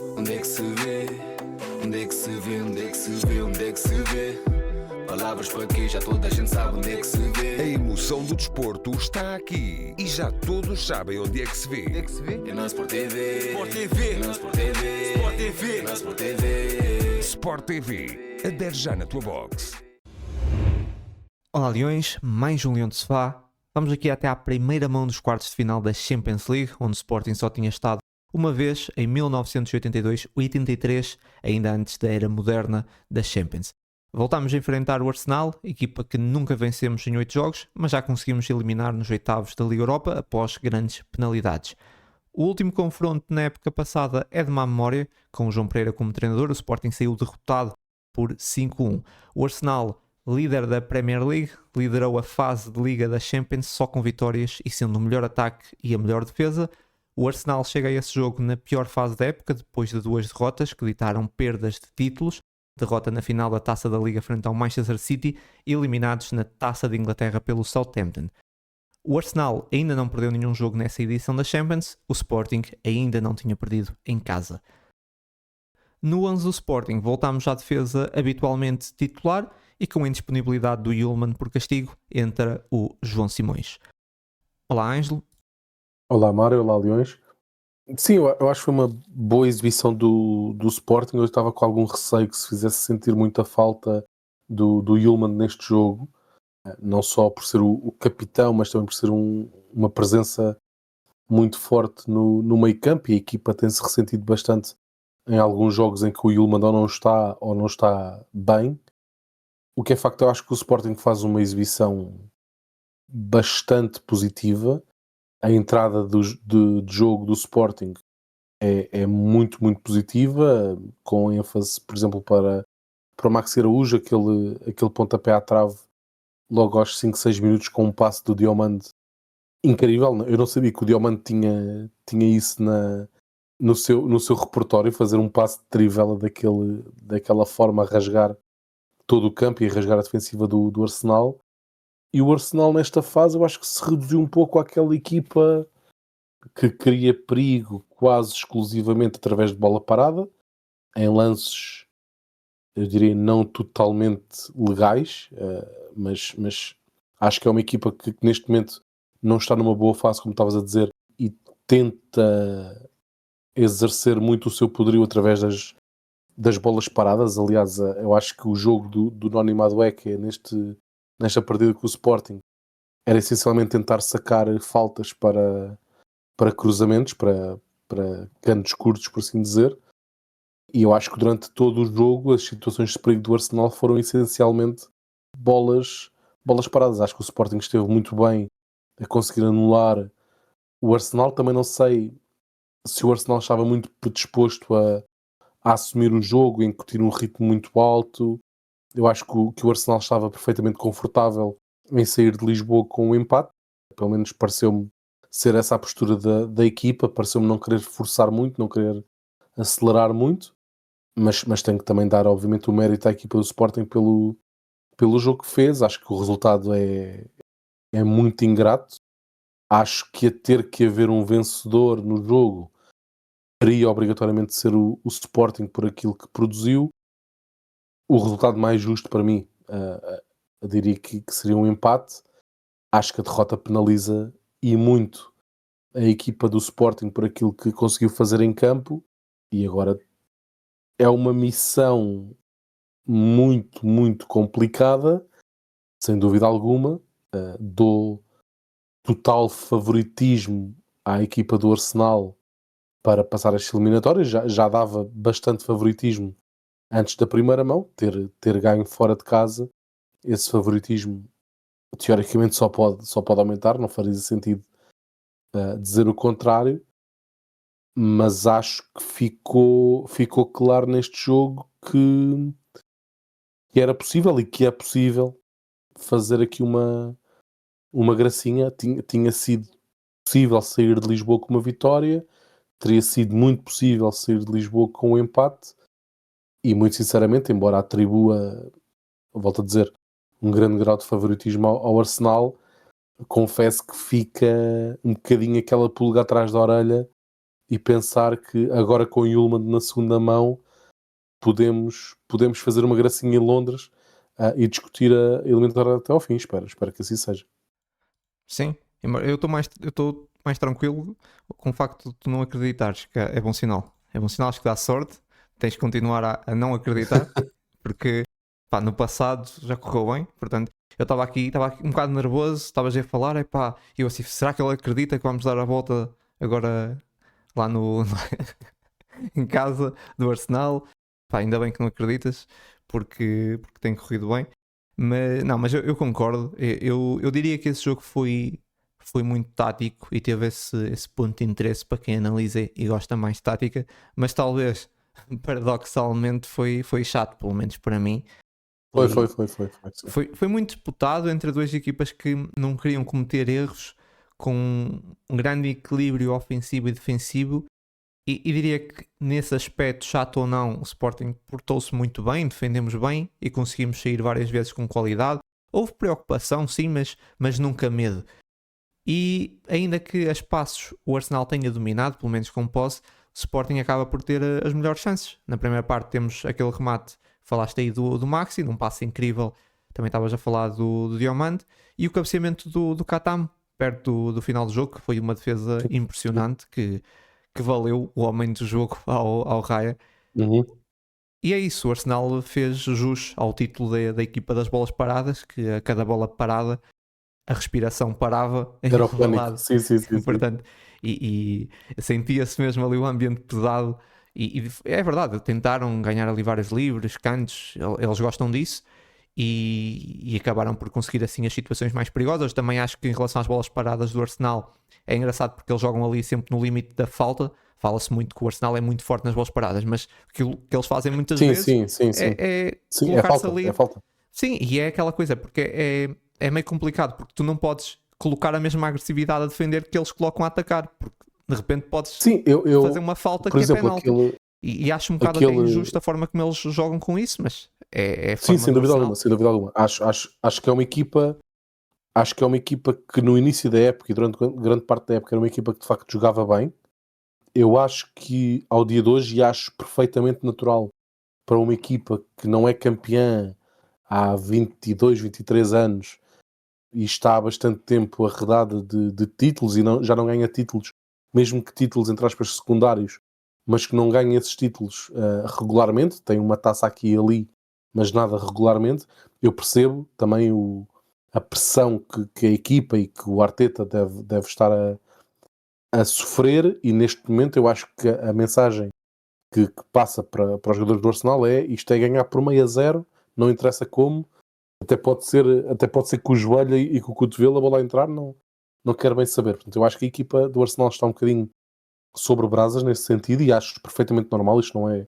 Onde é que se vê? Onde é que se vê? Onde é que se vê? Onde é que se vê? Palavras para quê? Já toda a gente sabe onde é que se vê. A emoção do desporto está aqui e já todos sabem onde é que se vê. Onde é que se vê? É na Sport TV. Sport TV. É na Sport TV. Sport TV. É na Sport TV. Sport TV. Adere já na tua box. Olá Leões, mais um Leão de Sofá. Vamos aqui até à primeira mão dos quartos de final da Champions League, onde o Sporting só tinha estado uma vez em 1982-83, ainda antes da era moderna da Champions. Voltámos a enfrentar o Arsenal, equipa que nunca vencemos em 8 jogos, mas já conseguimos eliminar nos oitavos da Liga Europa após grandes penalidades. O último confronto na época passada é de má memória, com o João Pereira como treinador. O Sporting saiu derrotado por 5-1. O Arsenal, líder da Premier League, liderou a fase de Liga da Champions só com vitórias e sendo o melhor ataque e a melhor defesa. O Arsenal chega a esse jogo na pior fase da época, depois de 2 derrotas que ditaram perdas de títulos. Derrota na final da Taça da Liga frente ao Manchester City, eliminados na Taça de Inglaterra pelo Southampton. O Arsenal ainda não perdeu nenhum jogo nessa edição da Champions, o Sporting ainda não tinha perdido em casa. No 11 do Sporting voltámos à defesa habitualmente titular e com a indisponibilidade do Yulman por castigo entra o João Simões. Olá Ângelo. Olá Mário, olá Leões. Sim, eu acho que foi uma boa exibição do Sporting. Eu estava com algum receio que se fizesse sentir muita falta do Yulman neste jogo, não só por ser o capitão, mas também por ser uma presença muito forte no meio campo, e a equipa tem-se ressentido bastante em alguns jogos em que o Yulman ou não está bem. O que é facto, eu acho que o Sporting faz uma exibição bastante positiva. A entrada de jogo do Sporting é muito, muito positiva, com ênfase, por exemplo, para o Maxi Araújo, aquele pontapé à trave logo aos 5, 6 minutos com um passe do Diomande incrível. Eu não sabia que o Diomande tinha isso no seu repertório, fazer um passe de trivela daquela forma, a rasgar todo o campo e a rasgar a defensiva do Arsenal. E o Arsenal nesta fase eu acho que se reduziu um pouco àquela equipa que cria perigo quase exclusivamente através de bola parada, em lances, eu diria, não totalmente legais, mas acho que é uma equipa que neste momento não está numa boa fase, como estavas a dizer, e tenta exercer muito o seu poderio através das bolas paradas. Aliás, eu acho que o jogo do Noni Madueke nesta partida com o Sporting era essencialmente tentar sacar faltas para cruzamentos, para cantos curtos, por assim dizer. E eu acho que durante todo o jogo as situações de perigo do Arsenal foram essencialmente bolas paradas. Acho que o Sporting esteve muito bem a conseguir anular o Arsenal. Também não sei se o Arsenal estava muito predisposto a assumir o jogo, a incutir um ritmo muito alto. Eu acho que o Arsenal estava perfeitamente confortável em sair de Lisboa com o empate. Pelo menos pareceu-me ser essa a postura da equipa. Pareceu-me não querer forçar muito, não querer acelerar muito. Mas tenho que também dar, obviamente, o mérito à equipa do Sporting pelo jogo que fez. Acho que o resultado é muito ingrato. Acho que a ter que haver um vencedor no jogo teria obrigatoriamente ser o Sporting por aquilo que produziu. O resultado mais justo para mim, eu diria que seria um empate. Acho que a derrota penaliza e muito a equipa do Sporting por aquilo que conseguiu fazer em campo, e agora é uma missão muito, muito complicada, sem dúvida alguma. Dou total favoritismo à equipa do Arsenal para passar as eliminatórias. Já dava bastante favoritismo antes da primeira mão, ter ganho fora de casa. Esse favoritismo teoricamente só pode aumentar, não faria sentido dizer o contrário, mas acho que ficou claro neste jogo que era possível e que é possível fazer aqui uma gracinha. Tinha sido possível sair de Lisboa com uma vitória, teria sido muito possível sair de Lisboa com um empate, e muito sinceramente, embora atribua, volto a dizer, um grande grau de favoritismo ao Arsenal, confesso que fica um bocadinho aquela pulga atrás da orelha e pensar que agora com o Yulman na segunda mão podemos fazer uma gracinha em Londres e discutir a eliminatória até ao fim. Espero que assim seja. Sim, eu estou mais tranquilo com o facto de tu não acreditares, que é bom sinal. É bom sinal, acho que dá sorte. Tens de continuar a não acreditar, porque pá, no passado já correu bem. Portanto, eu estava aqui um bocado nervoso, estavas a falar, eu assim, será que ele acredita que vamos dar a volta agora lá em casa do Arsenal? Pá, ainda bem que não acreditas, porque tem corrido bem. Mas eu concordo. Eu diria que esse jogo foi muito tático e teve esse ponto de interesse para quem analisa e gosta mais de tática, mas talvez paradoxalmente foi chato, pelo menos para mim. Foi muito disputado entre duas equipas que não queriam cometer erros, com um grande equilíbrio ofensivo e defensivo. E diria que nesse aspecto, chato ou não, o Sporting portou-se muito bem, defendemos bem e conseguimos sair várias vezes com qualidade. Houve preocupação, sim, mas nunca medo. E ainda que a espaços o Arsenal tenha dominado, pelo menos com posse, o Sporting acaba por ter as melhores chances. Na primeira parte temos aquele remate, falaste aí do Maxi, num passe incrível, também estavas a falar do Diomande, e o cabeceamento do Katam, perto do final do jogo, que foi uma defesa impressionante, que valeu o homem do jogo ao Raya. Uhum. E é isso, o Arsenal fez jus ao título da equipa das bolas paradas, que a cada bola parada a respiração parava em Era o algum pânico. lado. Sim. Portanto, e sentia-se mesmo ali o ambiente pesado. E é verdade, tentaram ganhar ali vários livres, cantos, eles gostam disso. E acabaram por conseguir assim as situações mais perigosas. Também acho que em relação às bolas paradas do Arsenal é engraçado porque eles jogam ali sempre no limite da falta. Fala-se muito que o Arsenal é muito forte nas bolas paradas, mas aquilo que eles fazem muitas vezes é colocar-se ali. É falta. Sim, e é aquela coisa, porque é meio complicado, porque tu não podes colocar a mesma agressividade a defender que eles colocam a atacar, porque de repente podes fazer uma falta por que exemplo, é penalti. E acho um bocado até injusto a forma como eles jogam com isso, mas é sim, sem dúvida alguma. Acho que é uma equipa que no início da época e durante grande parte da época era uma equipa que de facto jogava bem. Eu acho que ao dia de hoje, e acho perfeitamente natural para uma equipa que não é campeã há 22, 23 anos e está há bastante tempo arredada de títulos e já não ganha títulos, mesmo que títulos entre aspas secundários, mas que não ganha esses títulos regularmente, tem uma taça aqui e ali, mas nada regularmente. Eu percebo também a pressão que a equipa e que o Arteta deve estar a sofrer, e neste momento eu acho que a mensagem que passa para os jogadores do Arsenal isto é ganhar por 1-0, não interessa como, até pode ser com o joelho e com o cotovelo a bola a entrar, não quero bem saber. Portanto, eu acho que a equipa do Arsenal está um bocadinho sobre brasas nesse sentido, e acho perfeitamente normal. Isto não é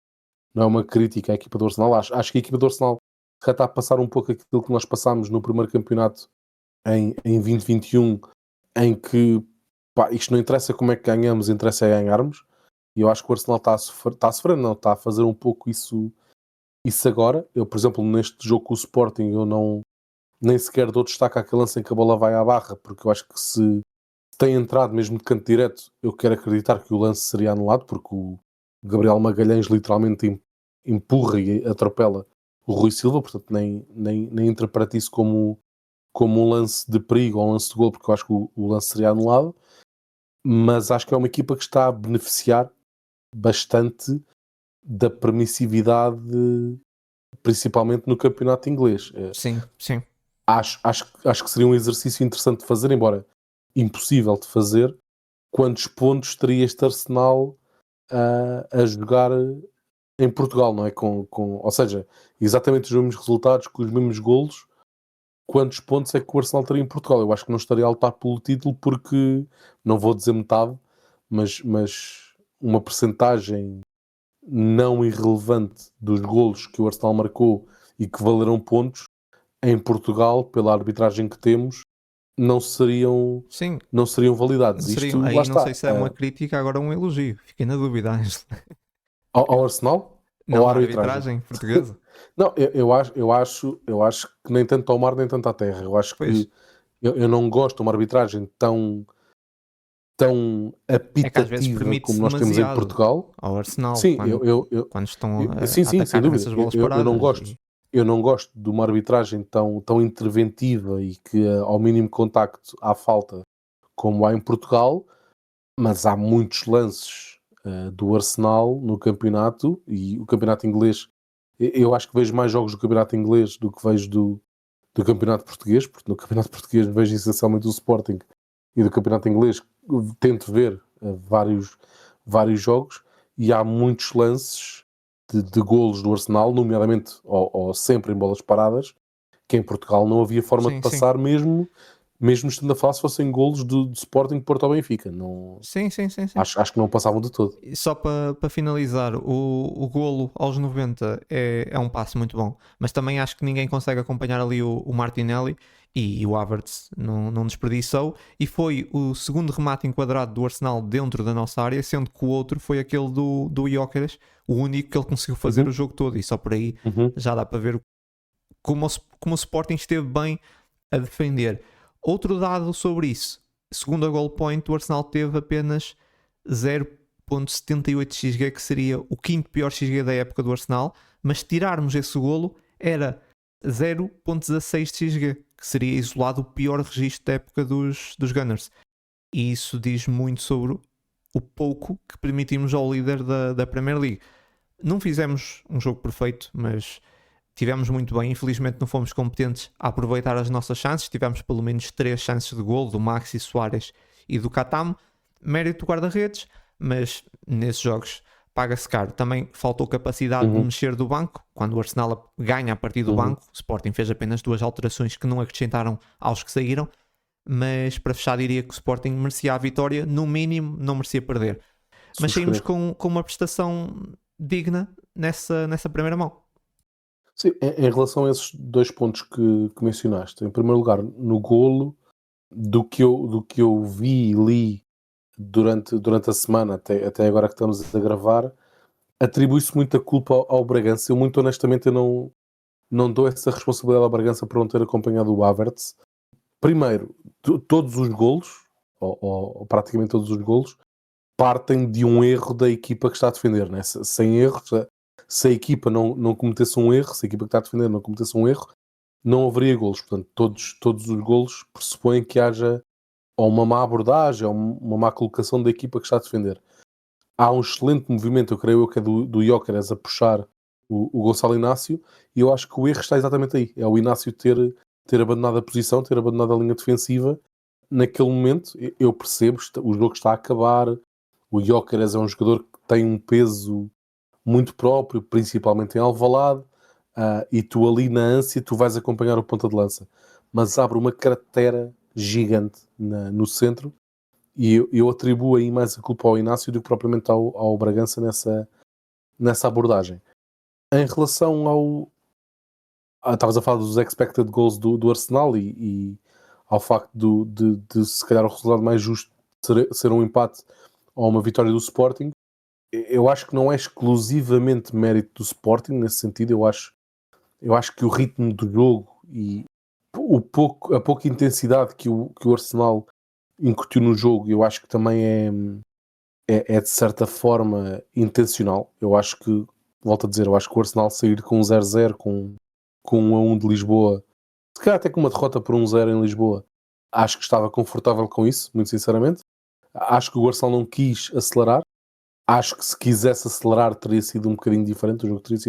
uma crítica à equipa do Arsenal. Acho que a equipa do Arsenal já está a passar um pouco aquilo que nós passámos no primeiro campeonato em 2021, em que isto não interessa como é que ganhamos, interessa é ganharmos. E eu acho que o Arsenal está a fazer um pouco isso agora. Eu, por exemplo, neste jogo com o Sporting, eu nem sequer dou destaque àquele lance em que a bola vai à barra, porque eu acho que se tem entrado mesmo de canto direto, eu quero acreditar que o lance seria anulado, porque o Gabriel Magalhães literalmente empurra e atropela o Rui Silva, portanto nem interpreto isso como um lance de perigo ou um lance de gol, porque eu acho que o lance seria anulado. Mas acho que é uma equipa que está a beneficiar bastante da permissividade, principalmente no campeonato inglês. Sim. Acho que seria um exercício interessante de fazer, embora impossível de fazer. Quantos pontos teria este Arsenal a jogar em Portugal, não é? Ou seja, exatamente os mesmos resultados, com os mesmos golos. Quantos pontos é que o Arsenal teria em Portugal? Eu acho que não estaria a lutar pelo título, porque, não vou dizer metade, mas uma percentagem não irrelevante dos golos que o Arsenal marcou e que valerão pontos em Portugal, pela arbitragem que temos, não seriam validados. Isto, aí não sei se é uma crítica, agora um elogio. Fiquei na dúvida, Ângelo. Ao Arsenal? Não, ou à arbitragem portuguesa? Não, eu acho que nem tanto ao mar nem tanto à terra. Eu acho que eu não gosto de uma arbitragem tão tão É que às vezes apitativa permite-se como nós temos em demasiado Portugal. ao Arsenal Sim, quando estão sim, a sim, sem atacar dúvida. nessas bolas Eu não paradas. gosto. Eu não gosto de uma arbitragem tão interventiva e que ao mínimo contacto há falta como há em Portugal, mas há muitos lances do Arsenal no campeonato, e o campeonato inglês, eu acho que vejo mais jogos do campeonato inglês do que vejo do campeonato português, porque no campeonato português vejo essencialmente o Sporting, e do campeonato inglês tento ver vários jogos, e há muitos lances de golos do Arsenal, nomeadamente ou sempre em bolas paradas, que em Portugal não havia forma de Sim, sim. passar, mesmo estando a falar se fossem golos do Sporting Porto ao Benfica. Não, Sim. acho que não passavam de todo. E só para finalizar, o golo aos 90 é um passo muito bom, mas também acho que ninguém consegue acompanhar ali o Martinelli, e o Havertz não desperdiçou, e foi o segundo remate enquadrado do Arsenal dentro da nossa área, sendo que o outro foi aquele do Gyökeres, o único que ele conseguiu fazer o jogo todo, e só por aí já dá para ver como o Sporting esteve bem a defender. Outro dado sobre isso: segundo a goal point, o Arsenal teve apenas 0.78 XG, que seria o quinto pior XG da época do Arsenal, mas se tirarmos esse golo era 0.16 XG, que seria isolado o pior registro da época dos Gunners. E isso diz muito sobre o pouco que permitimos ao líder da Premier League. Não fizemos um jogo perfeito, mas tivemos muito bem. Infelizmente não fomos competentes a aproveitar as nossas chances. Tivemos pelo menos 3 chances de golo, do Maxi, Soares e do Katam. Mérito do guarda-redes, mas nesses jogos paga-se caro. Também faltou capacidade de mexer do banco. Quando o Arsenal ganha a partir do banco, o Sporting fez apenas 2 alterações que não acrescentaram aos que saíram. Mas para fechar, diria que o Sporting merecia a vitória, no mínimo não merecia perder. Mas saímos com uma prestação digna nessa primeira mão. Sim, em relação a esses 2 pontos que mencionaste, em primeiro lugar, no golo, do que eu vi e li durante a semana, até agora que estamos a gravar, atribui-se muita culpa ao Bragança. Eu, muito honestamente, eu não dou essa responsabilidade ao Bragança por não ter acompanhado o Havertz. Primeiro, todos os golos, ou praticamente todos os golos, partem de um erro da equipa que está a defender, né? Sem erros, se a equipa não cometesse um erro, se a equipa que está a defender não cometesse um erro, não haveria golos. Portanto, todos os golos pressupõem que haja ou uma má abordagem ou uma má colocação da equipa que está a defender. Há um excelente movimento, eu creio que é do Gyökeres a puxar o Gonçalo Inácio, e eu acho que o erro está exatamente aí. É o Inácio ter abandonado a posição, ter abandonado a linha defensiva. Naquele momento, eu percebo, o jogo está a acabar, o Gyökeres é um jogador que tem um peso muito próprio, principalmente em Alvalade, e tu ali na ânsia, tu vais acompanhar o ponta de lança. Mas abre uma cratera gigante no centro, e eu atribuo aí mais a culpa ao Inácio do que propriamente ao Bragança nessa abordagem. Em relação ao... estavas a falar dos expected goals do Arsenal e ao facto de se calhar o resultado mais justo ser um empate ou uma vitória do Sporting. Eu acho que não é exclusivamente mérito do Sporting nesse sentido. Eu acho que o ritmo do jogo e a pouca intensidade que o Arsenal incutiu no jogo, eu acho que também é de certa forma intencional. Eu acho que, volto a dizer, eu acho que o Arsenal sair com 0-0, com 1-1 de Lisboa, se calhar até com uma derrota por 1-0 em Lisboa, acho que estava confortável com isso, muito sinceramente. Acho que o Arsenal não quis acelerar. Acho que se quisesse acelerar teria sido um bocadinho diferente, o jogo teria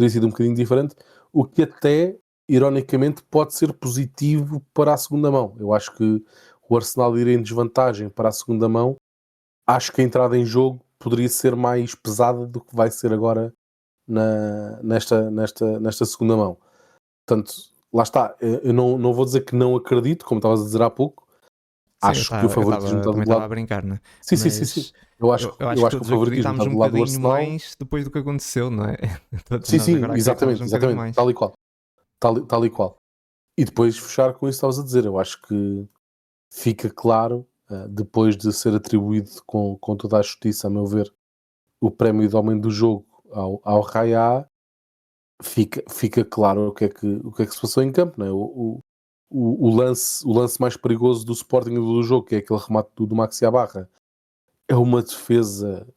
sido um bocadinho diferente, o que até, ironicamente, pode ser positivo para a segunda mão. Eu acho que o Arsenal ir em desvantagem para a segunda mão, acho que a entrada em jogo poderia ser mais pesada do que vai ser agora nesta segunda mão. Portanto, lá está. Eu não vou dizer que não acredito, como estavas a dizer há pouco. Sim, Acho que o favoritismo está também do estava a lado... brincar, né? Sim. Eu acho que o todos favoritismo está acreditámos do um lado do bocadinho Arsenal. mais depois do que aconteceu, não é? Todos Sim, nós agora acreditamos exatamente, mais. tal e qual. Tal e qual. E depois fechar com isso que estavas a dizer. Eu acho que fica claro, depois de ser atribuído com toda a justiça, a meu ver, o prémio de homem do jogo ao Raya, fica claro o que é que se passou em campo, não é? o lance mais perigoso do Sporting do jogo, que é aquele remate do Maxi à barra, é uma defesa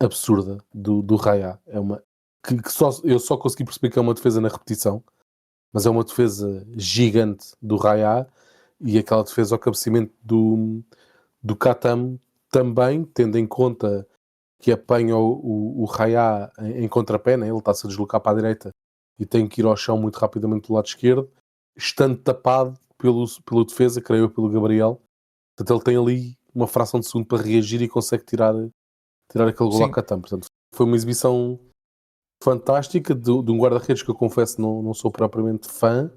absurda do Raya. É uma que eu só consegui perceber que é uma defesa na repetição, mas é uma defesa gigante do Raya, e aquela defesa ao cabeceamento do Katam também, tendo em conta que apanha o Raya em contrapé, né? Ele está-se a deslocar para a direita e tem que ir ao chão muito rapidamente do lado esquerdo, estando tapado pelo defesa, creio eu, pelo Gabriel. Portanto, ele tem ali uma fração de segundo para reagir e consegue tirar aquele gol ao Katam. Portanto, foi uma exibição fantástica de um guarda-redes que eu confesso não sou propriamente fã,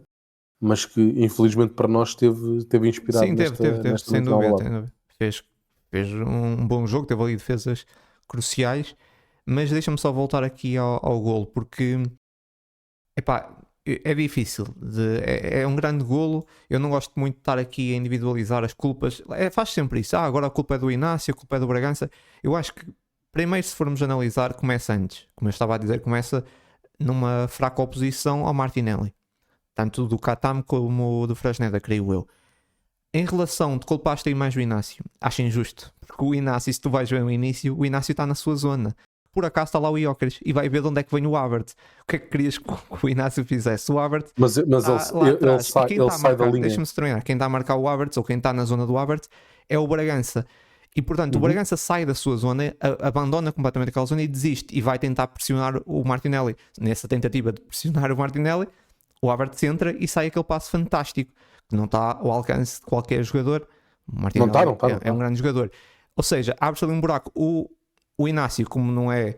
mas que infelizmente para nós teve inspirado. Sim, teve sem dúvida. Fez um bom jogo, teve ali defesas cruciais, mas deixa-me só voltar aqui ao golo, porque é difícil, é um grande golo. Eu não gosto muito de estar aqui a individualizar as culpas, faz sempre isso, agora a culpa é do Inácio, a culpa é do Bragança. Eu acho que primeiro, se formos analisar, começa antes, como eu estava a dizer, começa numa fraca oposição ao Martinelli, tanto do Katam como do Fresneda, creio eu. Em relação de culpaste aí mais o Inácio, acho injusto, porque o Inácio, se tu vais ver o Inácio está na sua zona. Por acaso está lá o Gyökeres e vai ver de onde é que vem o Havertz. O que é que querias que o Inácio fizesse? O Havertz mas ele sai da linha. Deixa-me terminar. Quem está a marcar o Havertz, ou quem está na zona do Havertz, é o Bragança. E portanto o Bragança sai da sua zona, abandona completamente aquela zona e desiste, e vai tentar pressionar o Martinelli. Nessa tentativa de pressionar o Martinelli, o Havertz entra e sai aquele passo fantástico que não está ao alcance de qualquer jogador. O Martinelli é um grande jogador. Ou seja, abre-se ali um buraco. O Inácio, como não é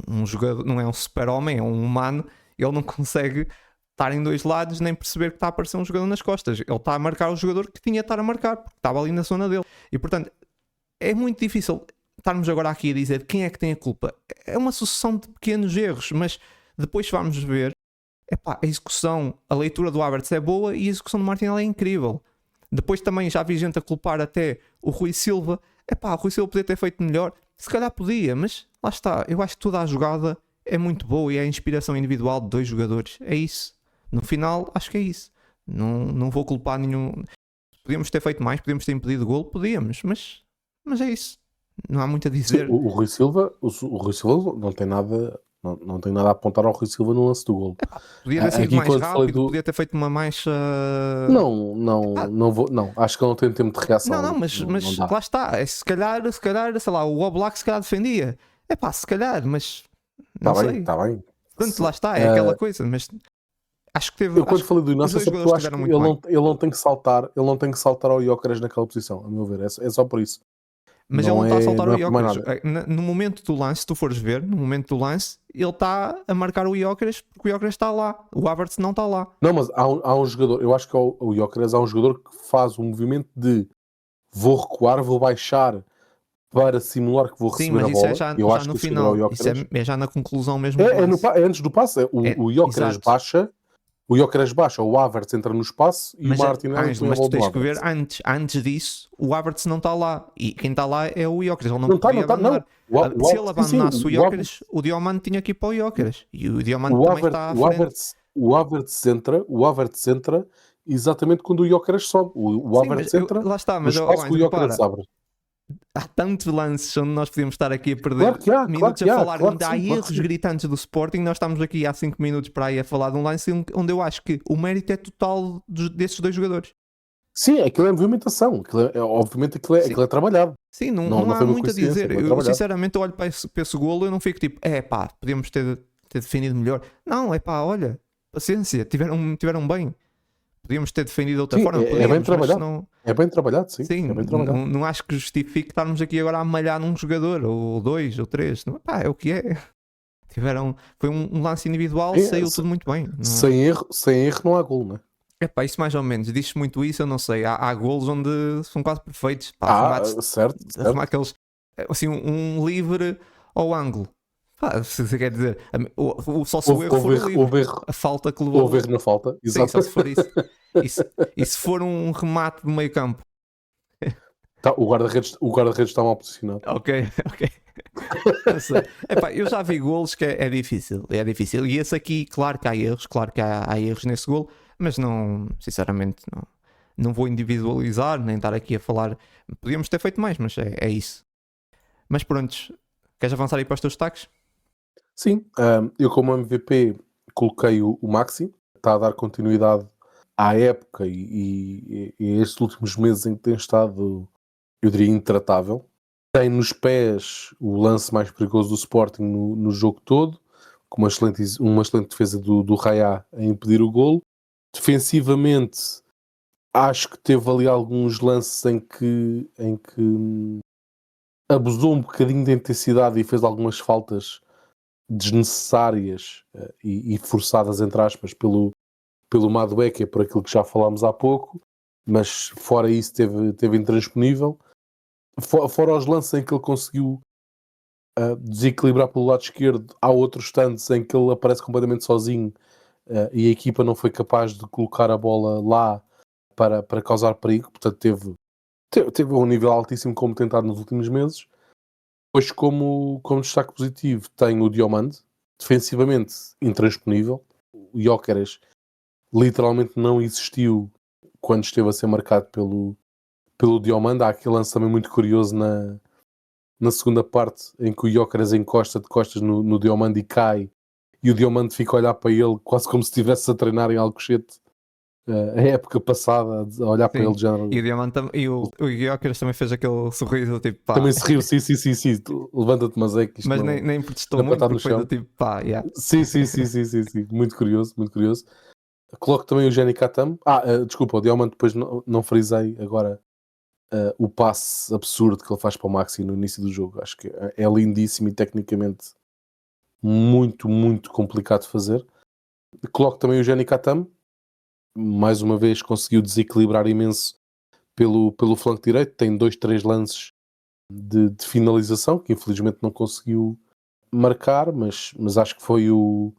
um jogador, não é um super-homem, é um humano, ele não consegue estar em dois lados nem perceber que está a aparecer um jogador nas costas. Ele está a marcar o jogador que tinha de estar a marcar, porque estava ali na zona dele. E portanto é muito difícil estarmos agora aqui a dizer quem é que tem a culpa. É uma sucessão de pequenos erros, mas depois vamos ver, a execução, a leitura do Havertz é boa e a execução do Martinelli é incrível. Depois também já vi gente a culpar até o Rui Silva. O Rui Silva podia ter feito melhor, se calhar podia, mas lá está. Eu acho que toda a jogada é muito boa e é a inspiração individual de dois jogadores. É isso. No final, acho que é isso. Não vou culpar nenhum. Podíamos ter feito mais, podíamos ter impedido o golo, podíamos, mas é isso. Não há muito a dizer. Sim, o Rui Silva não tem nada a apontar ao Rui Silva no lance do golo. Podia ter sido mais rápido, podia ter feito uma mais. Não, acho que ele não tem tempo de reação. Mas lá está. Se calhar, sei lá, o Oblak se calhar defendia. Se calhar, mas não sei. Está bem. Portanto, lá está, é aquela coisa, mas acho que teve. Eu quando falei do Inácio, eu acho que ele não tem que saltar ao Gyökeres naquela posição, a meu ver, é só por isso. Mas ele não está a saltar o Gyökeres. No momento do lance, se tu fores ver, no momento do lance, ele está a marcar o Gyökeres porque o Gyökeres está lá. O Havertz não está lá. Não, mas há um jogador, eu acho que o Gyökeres há um jogador que faz um movimento de vou recuar, vou baixar para simular que vou receber a bola. Sim, mas isso é já no final. Isso é já na conclusão mesmo. É antes do passe. O Gyökeres baixa. O Gyökeres baixa, o Havertz entra no espaço e o Martinelli mas tu tens que ver antes disso, o Havertz não está lá e quem está lá é o Gyökeres. Ele não podia abandonar. Se ele abandonasse o Gyökeres, o Diomande tinha que ir para o Gyökeres e o Diomande também está à frente. O Havertz entra exatamente quando o Gyökeres sobe. O Havertz entra lá está, mas no espaço que o Gyökeres abre. Há tantos lances onde nós podíamos estar aqui a perder minutos a falar onde há erros gritantes do Sporting. Nós estamos aqui há 5 minutos para aí a falar de um lance onde eu acho que o mérito é total desses dois jogadores. Sim, aquilo é movimentação, obviamente aquilo é trabalhado. Sim, não há muito a dizer. Eu sinceramente olho para esse golo e eu não fico tipo, podíamos ter definido melhor. Não, olha, paciência, tiveram bem. Podíamos ter defendido de outra forma. É bem trabalhado. É bem trabalhado, sim. É bem trabalhado. Não acho que justifique estarmos aqui agora a malhar num jogador, ou dois, ou três. É o que é. Foi um lance individual, saiu tudo muito bem. Sem erro não há golo, não é? Isso mais ou menos. Diz-se muito isso, eu não sei. Há golos onde são quase perfeitos. Certo. Aqueles, assim, um livre ao ângulo. Se quer dizer, só se o erro for livre. A falta que levou. Houve erro na falta, exato. Sim, só se for isso. E se for um remate de meio campo? O guarda-redes está mal posicionado. Ok. Eu já vi golos que é difícil. E esse aqui, claro que há erros nesse golo, mas não, sinceramente, não vou individualizar, nem estar aqui a falar. Podíamos ter feito mais, mas é isso. Mas pronto, queres avançar aí para os teus destaques? Sim, eu como MVP coloquei o Maxi, está a dar continuidade à época e estes últimos meses em que tem estado, eu diria, intratável. Tem nos pés o lance mais perigoso do Sporting no jogo todo, com uma excelente defesa do Raya a impedir o golo. Defensivamente, acho que teve ali alguns lances em que abusou um bocadinho de intensidade e fez algumas faltas desnecessárias e forçadas, entre aspas, pelo Madueke, por aquilo que já falámos há pouco, mas fora isso teve intransponível. Fora os lances em que ele conseguiu desequilibrar pelo lado esquerdo, há outros tantos em que ele aparece completamente sozinho e a equipa não foi capaz de colocar a bola lá para causar perigo, portanto teve um nível altíssimo como tentado nos últimos meses. Depois, como destaque positivo, tem o Diomande, defensivamente intransponível. O Gyökeres literalmente não existiu quando esteve a ser marcado pelo Diomande. Há aquele lance também muito curioso na segunda parte, em que o Gyökeres encosta de costas no Diomande e cai, e o Diomande fica a olhar para ele quase como se estivesse a treinar em Alcochete a época passada, a olhar para ele de género. E o Diamante e o Gyökeres também fez aquele sorriso tipo pá. Também se riu, sim, levanta-te, mas é que isto Mas não, nem protestou não muito, para estar no porque foi do chão. tipo pá, yeah. Sim. Muito curioso. Coloco também o Jenny Katam. Desculpa, o Diamante depois não frisei agora o passe absurdo que ele faz para o Maxi no início do jogo. Acho que é lindíssimo e tecnicamente muito, muito complicado de fazer. Coloco também o Jenny Katam. Mais uma vez conseguiu desequilibrar imenso pelo flanco direito. Tem 2-3 lances de finalização que infelizmente não conseguiu marcar, mas acho que foi o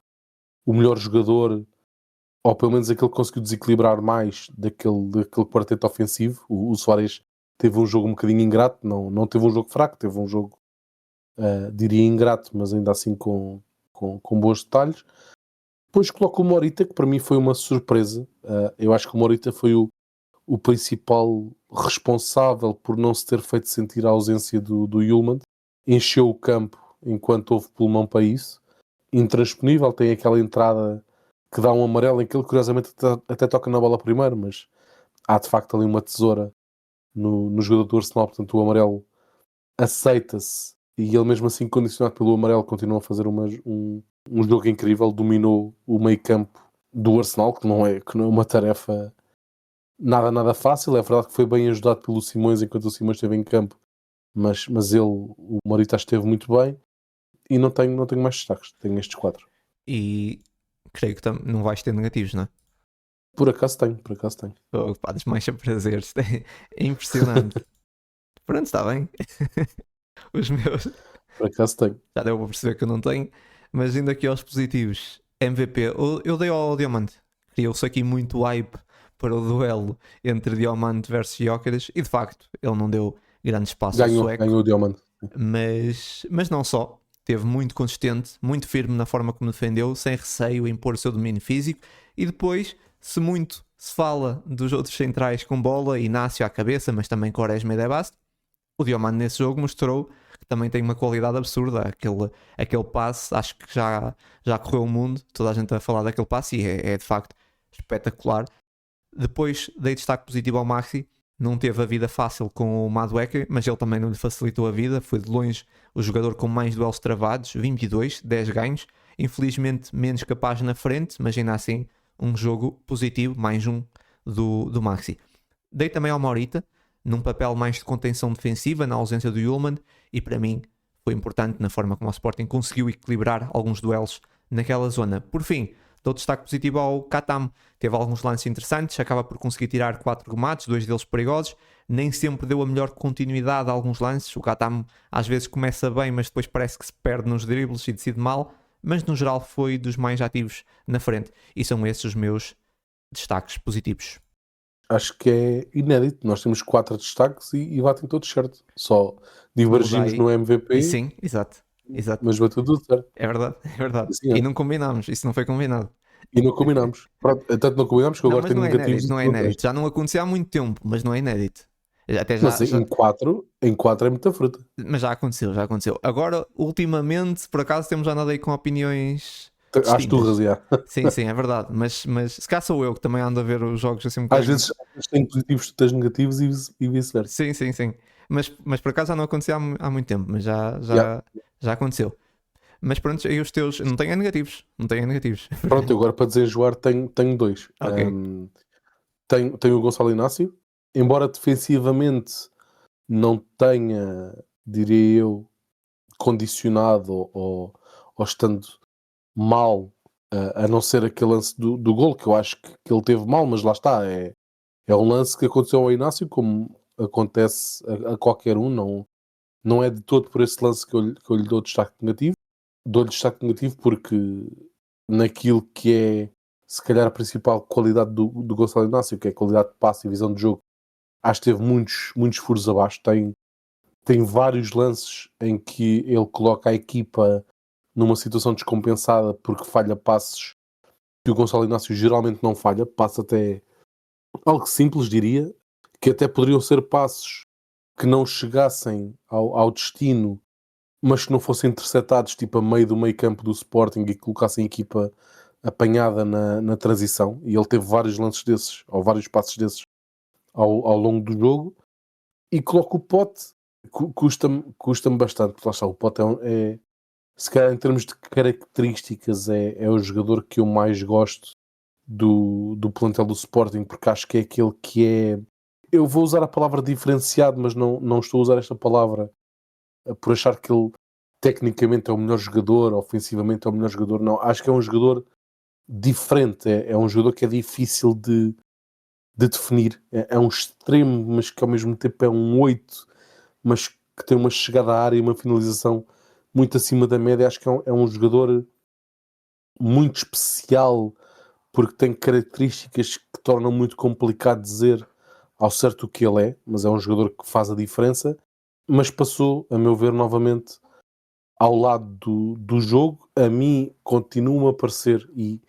melhor jogador, ou pelo menos aquele que conseguiu desequilibrar mais daquele quarteto ofensivo. O Suárez teve um jogo um bocadinho ingrato, não teve um jogo fraco, teve um jogo diria ingrato, mas ainda assim com bons detalhes. Depois coloco o Morita, que para mim foi uma surpresa. Eu acho que o Morita foi o principal responsável por não se ter feito sentir a ausência do Yulman. Encheu o campo enquanto houve pulmão para isso. Intransponível, tem aquela entrada que dá um amarelo em que ele curiosamente até toca na bola primeiro, mas há de facto ali uma tesoura no jogador do Arsenal, portanto o amarelo aceita-se e ele mesmo assim condicionado pelo amarelo continua a fazer um jogo incrível, dominou o meio campo do Arsenal, que não é uma tarefa nada fácil. É verdade que foi bem ajudado pelo Simões enquanto o Simões esteve em campo, mas o Morita esteve muito bem e não tenho mais destaques, tenho estes 4. E creio que não vais ter negativos, não é? Por acaso tenho. Oh, pá, das mais prazeres, é impressionante. Pronto, está bem. Os meus Por acaso tenho. já deu para perceber que eu não tenho, mas indo aqui aos positivos, MVP, eu dei ao Diamante. Criou-se aqui muito hype para o duelo entre Diamante versus Gyökeres e de facto ele não deu grande espaço ao sueco. Ganhou o Diamante. Mas não só, teve muito consistente, muito firme na forma como defendeu, sem receio em pôr o seu domínio físico. E depois, se muito se fala dos outros centrais com bola, Inácio à cabeça, mas também Quaresma e Debast, o Diamante nesse jogo mostrou que também tem uma qualidade absurda. Aquele passe, acho que já correu o mundo, toda a gente a falar daquele passe, e é de facto espetacular. Depois dei destaque positivo ao Maxi. Não teve a vida fácil com o Madueke, mas ele também não lhe facilitou a vida. Foi de longe o jogador com mais duelos travados, 22, 10 ganhos. Infelizmente menos capaz na frente, mas ainda assim um jogo positivo, mais um do Maxi. Dei também ao Morita, num papel mais de contenção defensiva, na ausência do Yulman, e para mim foi importante na forma como o Sporting conseguiu equilibrar alguns duelos naquela zona. Por fim, dou destaque positivo ao Katam. Teve alguns lances interessantes, acaba por conseguir tirar 4 remates, 2 deles perigosos. Nem sempre deu a melhor continuidade a alguns lances. O Katam às vezes começa bem, mas depois parece que se perde nos dribles e decide mal. Mas no geral foi dos mais ativos na frente. E são esses os meus destaques positivos. Acho que é inédito. Nós temos 4 destaques e batem todos certo. Só divergimos no MVP. E sim, exato. Mas bateu tudo certo. É verdade. Sim, E não combinámos, isso não foi combinado. E não combinámos. Pronto, tanto não combinámos que eu Não, agora mas tenho não é negativos inédito, e não é tu não tens. inédito. Já não acontecia há muito tempo, mas não é inédito. Até Mas em quatro é muita fruta. mas já aconteceu, já aconteceu. Agora, ultimamente, por acaso, temos andado aí com opiniões Às turras, distintas. já. Sim, sim, é verdade. Mas se calhar sou eu que também ando a ver os jogos assim um Às bocadinho. vezes tem positivos, tu tens negativos e vice-versa. Sim, sim, sim. Mas por acaso já não acontecia há muito tempo, mas Yeah. já aconteceu. Mas pronto, aí os teus. Não tenho negativos. Não tenho negativos. Pronto, eu agora para desenjoar tenho dois. Ok. Tenho o Gonçalo Inácio, embora defensivamente não tenha, diria eu, condicionado ou estando mal, a não ser aquele lance do gol, que eu acho que ele teve mal, mas lá está, é um lance que aconteceu ao Inácio, como acontece a qualquer um, não é de todo por esse lance que eu lhe dou destaque negativo. Dou-lhe destaque negativo porque naquilo que é, se calhar, a principal qualidade do Gonçalo Inácio, que é a qualidade de passe e visão de jogo, acho que teve muitos furos abaixo. Tem vários lances em que ele coloca a equipa numa situação descompensada porque falha passes que o Gonçalo Inácio geralmente não falha, passa até algo simples, diria, que até poderiam ser passos que não chegassem ao destino, mas que não fossem interceptados tipo a meio do meio campo do Sporting e que colocassem a equipa apanhada na transição. E ele teve vários lances desses, ou vários passos desses ao longo do jogo. E coloca o Pote, custa-me bastante, porque lá está, o Pote se calhar em termos de características é o jogador que eu mais gosto do plantel do Sporting, porque acho que é aquele que é, eu vou usar a palavra diferenciado, mas não estou a usar esta palavra por achar que ele tecnicamente é o melhor jogador, ofensivamente é o melhor jogador, não, acho que é um jogador diferente, é um jogador que é difícil de definir, é um extremo, mas que ao mesmo tempo é um 8, mas que tem uma chegada à área e uma finalização muito acima da média. Acho que é um jogador muito especial, porque tem características que tornam muito complicado dizer ao certo o que ele é, mas é um jogador que faz a diferença, mas passou, a meu ver, novamente ao lado do jogo. A mim continua a parecer, e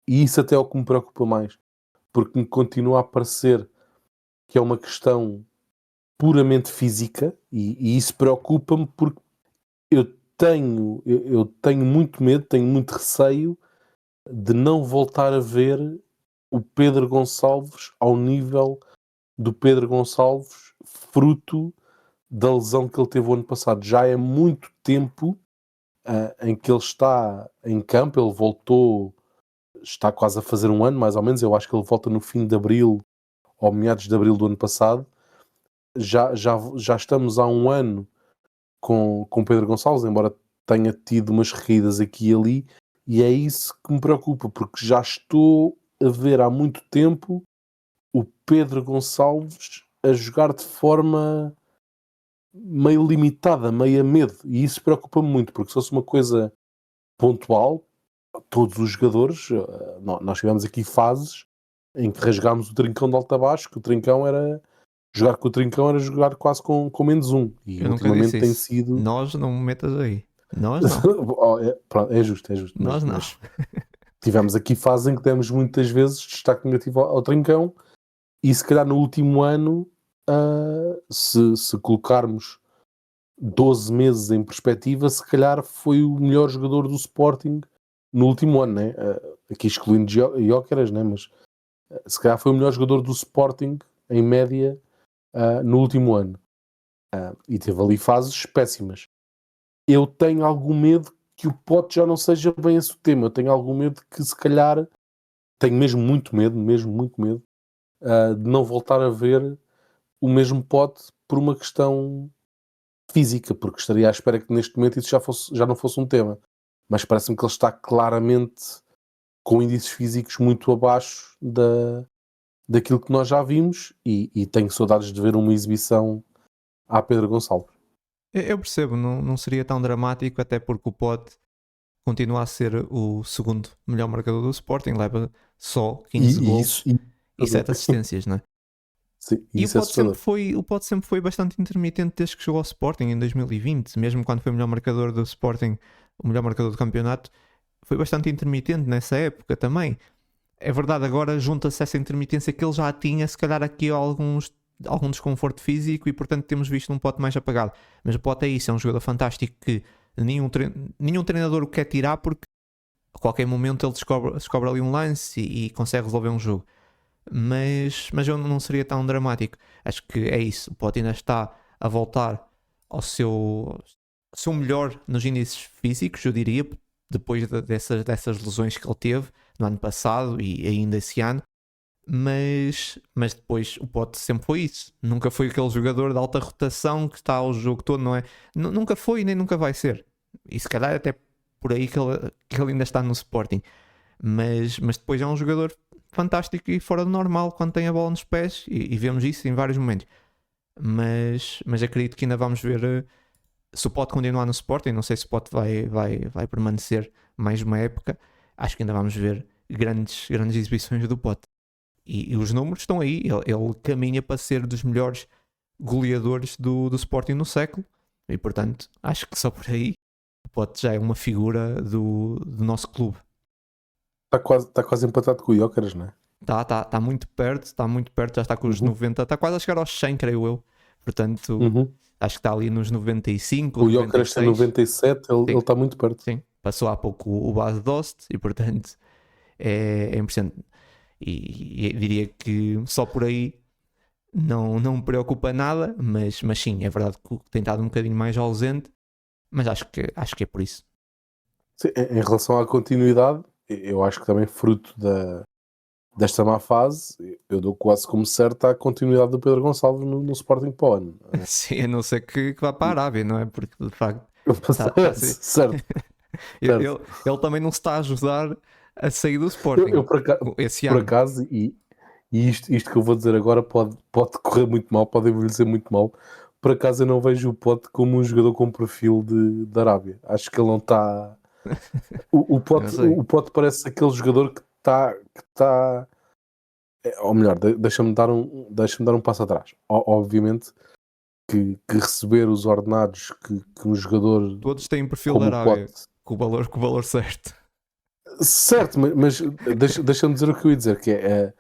isso até é o que me preocupa mais, porque me continua a parecer que é uma questão puramente física, e isso preocupa-me porque eu tenho muito medo, tenho muito receio de não voltar a ver o Pedro Gonçalves ao nível do Pedro Gonçalves fruto da lesão que ele teve o ano passado. Já é muito tempo em que ele está em campo. Ele voltou, está quase a fazer um ano mais ou menos, eu acho que ele volta no fim de Abril ou meados de Abril do ano passado. Já estamos há um ano com Pedro Gonçalves, embora tenha tido umas recaídas aqui e ali, e é isso que me preocupa, porque já estou a ver há muito tempo o Pedro Gonçalves a jogar de forma meio limitada, meio a medo, e isso preocupa-me muito, porque se fosse uma coisa pontual, todos os jogadores, nós tivemos aqui fases em que rasgámos o trincão de alto a baixo, que o trincão era jogar com o trincão, era jogar quase com menos um, e Eu nunca ultimamente disse tem isso. sido Nós não me metas aí. Nós não. Oh, pronto, é justo, Nós não. mas tivemos aqui fases em que demos muitas vezes destaque negativo ao trincão, e se calhar no último ano, se colocarmos 12 meses em perspectiva, se calhar foi o melhor jogador do Sporting no último ano, né? Aqui excluindo Gyökeres, né? Mas se calhar foi o melhor jogador do Sporting em média no último ano, e teve ali fases péssimas. Eu tenho algum medo que o Pote já não seja bem esse o tema. Eu tenho algum medo que, se calhar, tenho mesmo muito medo, de não voltar a ver o mesmo Pote por uma questão física, porque estaria à espera que neste momento isso já não fosse um tema. Mas parece-me que ele está claramente com índices físicos muito abaixo daquilo que nós já vimos, e tenho saudades de ver uma exibição à Pedro Gonçalves. Eu percebo, não seria tão dramático, até porque o Pote continua a ser o segundo melhor marcador do Sporting, leva só 15 gols e 7 assistências, não é? Sim, E isso o Pote sempre foi bastante intermitente desde que chegou ao Sporting em 2020, mesmo quando foi o melhor marcador do Sporting, o melhor marcador do campeonato, foi bastante intermitente nessa época também. É verdade, agora junta-se essa intermitência que ele já tinha, se calhar aqui algum desconforto físico, e portanto temos visto um Pote mais apagado. Mas o Pote é isso, é um jogador fantástico que nenhum treinador o quer tirar, porque a qualquer momento ele descobre ali um lance e consegue resolver um jogo. Mas eu não seria tão dramático. Acho que é isso, o Pote ainda está a voltar ao seu melhor nos índices físicos, eu diria, depois dessas lesões que ele teve no ano passado e ainda esse ano. Mas depois o Pote sempre foi isso. Nunca foi aquele jogador de alta rotação que está ao jogo todo, não é? Nunca foi e nem nunca vai ser. E se calhar até por aí que ele ainda está no Sporting. Mas depois é um jogador fantástico e fora do normal quando tem a bola nos pés, e vemos isso em vários momentos. Mas acredito que ainda vamos ver se o Pote continuar no Sporting. Não sei se o Pote vai permanecer mais uma época. Acho que ainda vamos ver grandes exibições do Pote. E os números estão aí. Ele caminha para ser dos melhores goleadores do Sporting no século. E portanto, acho que só por aí o Pote já é uma figura do nosso clube. Está quase empatado com o Gyökeres, não é? Está muito perto, já está com os 90, está quase a chegar aos 100, creio eu. Portanto, acho que está ali nos 95. O Gyökeres tem 97, ele está muito perto. Sim, passou há pouco o Bas Dost e portanto é impressionante. E diria que só por aí não me preocupa nada, mas sim, é verdade que tem estado um bocadinho mais ausente, mas acho que é por isso. Sim, em relação à continuidade, eu acho que também fruto desta má fase, eu dou quase como certa a continuidade do Pedro Gonçalves no Sporting para o ano. Sim, a não ser que vá para a Arábia, não é? Porque de facto Certo. ele também não se está a ajudar a sair do Sporting esse ano. Por acaso, e isto que eu vou dizer agora pode correr muito mal, pode envelhecer muito mal. Por acaso eu não vejo o Pote como um jogador com perfil da Arábia. Acho que ele não está... O Pote parece aquele jogador que está... Ou melhor, deixa-me dar um passo atrás. Obviamente que receber os ordenados que um jogador... Todos têm perfil da Arábia, com o valor certo. Certo, mas deixa-me dizer o que eu ia dizer, que é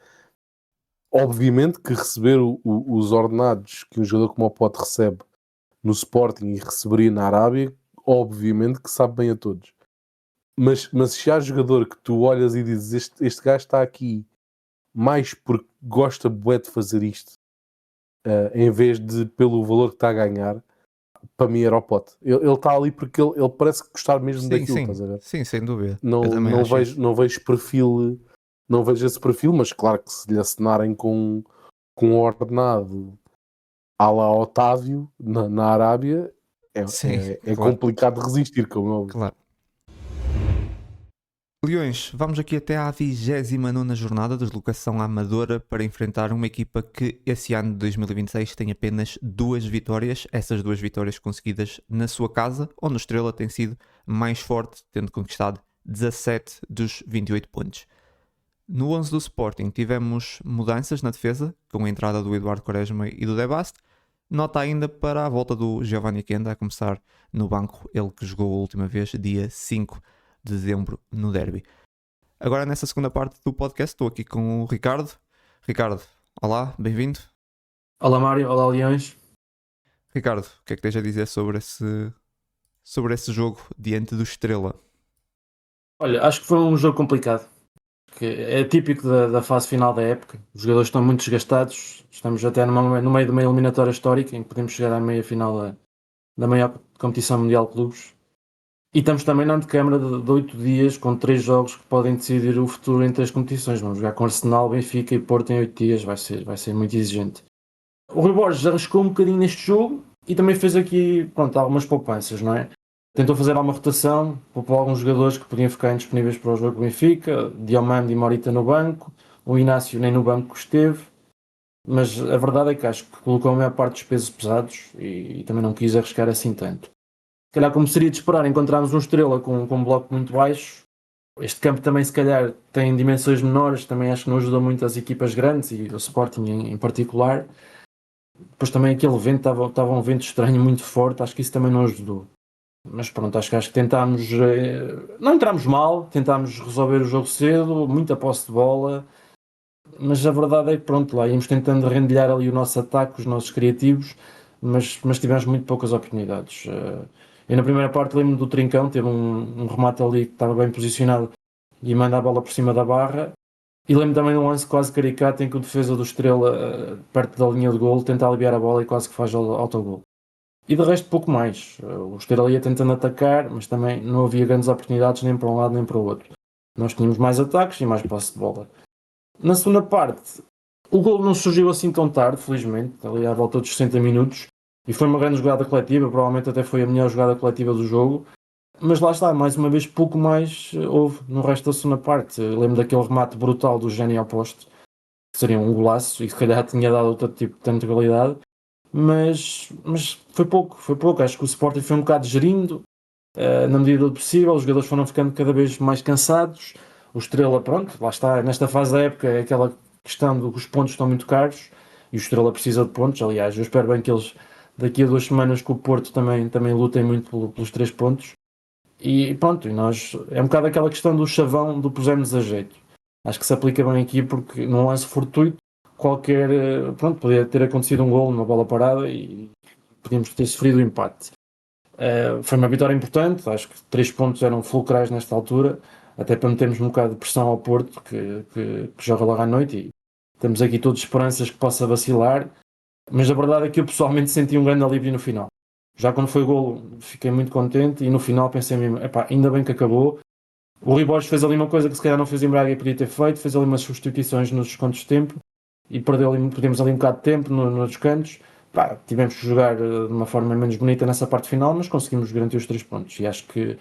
obviamente que receber os ordenados que um jogador como o Pote recebe no Sporting e receberia na Arábia, obviamente que sabe bem a todos. Mas se há jogador que tu olhas e dizes este gajo está aqui mais porque gosta bué de fazer isto, em vez de pelo valor que está a ganhar, para mim era o Pote. Ele está ali porque ele parece gostar mesmo daquilo, estás a ver? Sim, sem dúvida. Não vejo perfil, não vejo esse perfil, mas claro que se lhe assinarem com um ordenado à la Otávio na Arábia, é claro. Complicado resistir, como é óbvio. Claro. Leões, vamos aqui até à 29ª jornada de deslocação à Amadora para enfrentar uma equipa que esse ano de 2026 tem apenas 2 vitórias, essas 2 vitórias conseguidas na sua casa, onde o Estrela tem sido mais forte, tendo conquistado 17 dos 28 pontos. No 11 do Sporting tivemos mudanças na defesa, com a entrada do Eduardo Quaresma e do De Bast. Nota ainda para a volta do Giovanni Kenda a começar no banco, ele que jogou a última vez dia 5 de dezembro no derby. Agora nessa segunda parte do podcast estou aqui com o Ricardo. Ricardo, olá, bem-vindo. Olá Mário, olá Leões. Ricardo, o que é que tens a dizer sobre esse jogo diante do Estrela? Olha, acho que foi um jogo complicado, que é típico da fase final da época. Os jogadores estão muito desgastados, estamos até no meio de uma eliminatória histórica em que podemos chegar à meia final da maior competição mundial de clubes. E estamos também na antecâmara de 8 dias, com 3 jogos que podem decidir o futuro em 3 competições. Vamos jogar com Arsenal, Benfica e Porto em 8 dias, vai ser muito exigente. O Rui Borges arriscou um bocadinho neste jogo e também fez aqui, algumas poupanças, não é? Tentou fazer alguma rotação, poupou alguns jogadores que podiam ficar indisponíveis para o jogo do Benfica, Diomande e Morita no banco, o Inácio nem no banco esteve, mas a verdade é que acho que colocou a maior parte dos pesos pesados e também não quis arriscar assim tanto. Se calhar, como seria de esperar, encontramos um Estrela com um bloco muito baixo. Este campo também, se calhar, tem dimensões menores, também acho que não ajuda muito as equipas grandes e o Sporting em particular. Depois também aquele vento, estava um vento estranho muito forte, acho que isso também não ajudou. Mas pronto, acho que tentámos, não entramos mal, tentámos resolver o jogo cedo, muita posse de bola, mas a verdade é que pronto, lá íamos tentando rendilhar ali o nosso ataque, os nossos criativos, mas tivemos muito poucas oportunidades. E na primeira parte lembro-me do Trincão, ter um remate ali que estava bem posicionado e manda a bola por cima da barra. E lembro também de um lance quase caricato em que o defesa do Estrela, perto da linha de golo, tenta aliviar a bola e quase que faz autogol. E de resto pouco mais. O Estrela ia tentando atacar, mas também não havia grandes oportunidades nem para um lado nem para o outro. Nós tínhamos mais ataques e mais posse de bola. Na segunda parte, o golo não surgiu assim tão tarde, felizmente, ali à volta dos 60 minutos, e foi uma grande jogada coletiva, provavelmente até foi a melhor jogada coletiva do jogo. Mas lá está, mais uma vez, pouco mais houve no resto da segunda parte. Eu lembro daquele remate brutal do Gênio ao poste, que seria um golaço e se calhar tinha dado outro tipo de tanta qualidade. Mas foi pouco. Acho que o Sporting foi um bocado gerindo, na medida do possível. Os jogadores foram ficando cada vez mais cansados. O Estrela, pronto, lá está. Nesta fase da época é aquela questão de que os pontos estão muito caros e o Estrela precisa de pontos. Aliás, eu espero bem que eles, daqui a 2 semanas, com o Porto também lutem muito pelos 3 pontos. E pronto, e nós, é um bocado aquela questão do chavão do pusemos a jeito. Acho que se aplica bem aqui porque num lance fortuito qualquer, pronto, podia ter acontecido um golo numa bola parada e podíamos ter sofrido o empate. Foi uma vitória importante, acho que 3 pontos eram fulcrais nesta altura, até para metermos um bocado de pressão ao Porto que joga logo à noite e temos aqui todas esperanças que possa vacilar, mas a verdade é que eu pessoalmente senti um grande alívio no final. Já quando foi o golo fiquei muito contente e no final pensei mesmo, epá, ainda bem que acabou. O Rui Borges fez ali uma coisa que se calhar não fez em Braga e podia ter feito, fez ali umas substituições nos descontos de tempo e perdemos ali um bocado de tempo nos cantos. Pá, tivemos que jogar de uma forma menos bonita nessa parte final, mas conseguimos garantir os 3 pontos. E acho que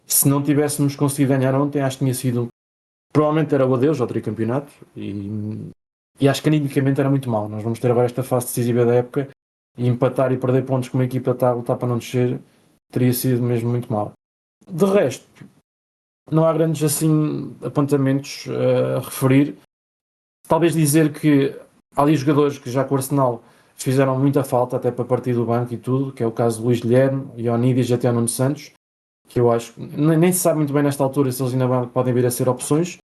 se não tivéssemos conseguido ganhar ontem, acho que tinha sido, provavelmente era o adeus ao tricampeonato e acho que animicamente era muito mal. Nós vamos ter agora esta fase decisiva da época e empatar e perder pontos com uma equipa que está a lutar para não descer teria sido mesmo muito mal. De resto, não há grandes assim apontamentos a referir. Talvez dizer que há ali jogadores que já com o Arsenal fizeram muita falta até para partir do banco e tudo, que é o caso de Luís Guilherme, Ionide e até Nuno Santos, que eu acho que nem se sabe muito bem nesta altura se eles ainda podem vir a ser opções,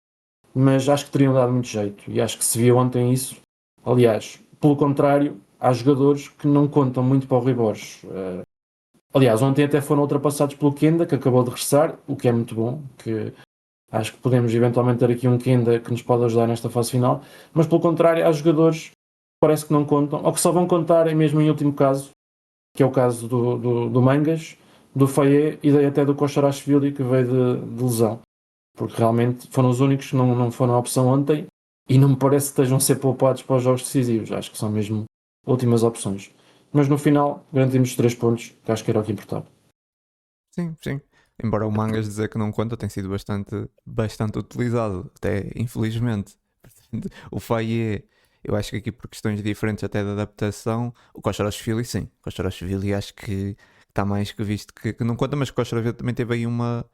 mas acho que teriam dado muito jeito e acho que se viu ontem isso. Aliás, pelo contrário, há jogadores que não contam muito para o Rui Borges. Aliás, ontem até foram ultrapassados pelo Kenda, que acabou de regressar, o que é muito bom, que acho que podemos eventualmente ter aqui um Kenda que nos pode ajudar nesta fase final, mas pelo contrário, há jogadores que parece que não contam, ou que só vão contar mesmo em último caso, que é o caso do Mangas, do Faye e até do Kosciuszko que veio de lesão, porque realmente foram os únicos que não foram a opção ontem e não me parece que estejam a ser poupados para os jogos decisivos, acho que são mesmo últimas opções. Mas no final garantimos os 3 pontos, que acho que era o que importava. Sim, sim. Embora o Mangas dizer que não conta, tem sido bastante utilizado, até infelizmente. O Faye, eu acho que aqui por questões diferentes até de adaptação, o Kosciuszko sim. O Kosciuszko acho que está mais que visto que não conta, mas o Kosciuszko também teve aí uma